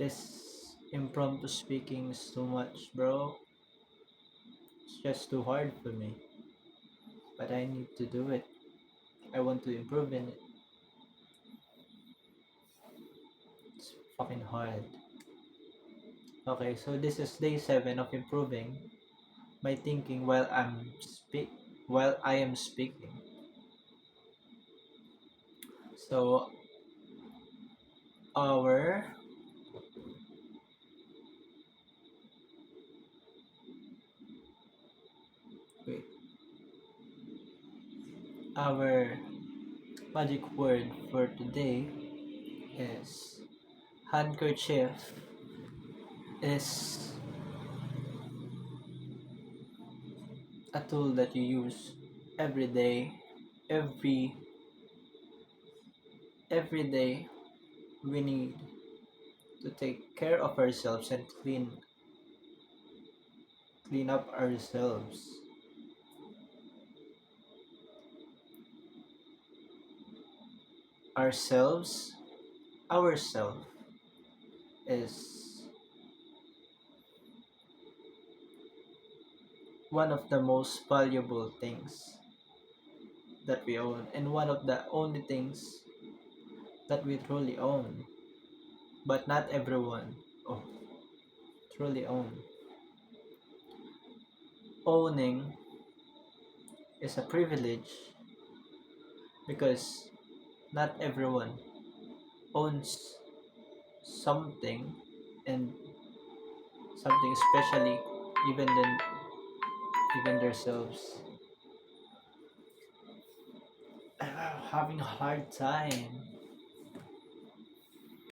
This impromptu speaking is too much, bro. It's just too hard for me. But I need to do it. I want to improve in it. It's fucking hard. Okay, so this is day 7 of improving my thinking while I am speaking. So our wait, our magic word for today is handkerchief. Is a tool that you use every day. Every day we need to take care of ourselves and clean up ourselves. Ourselves, ourself is one of the most valuable things that we own, and one of the only things that we truly own, but not everyone oh, truly own. Owning is a privilege because not everyone owns something, and something especially even than even themselves. I'm having a hard time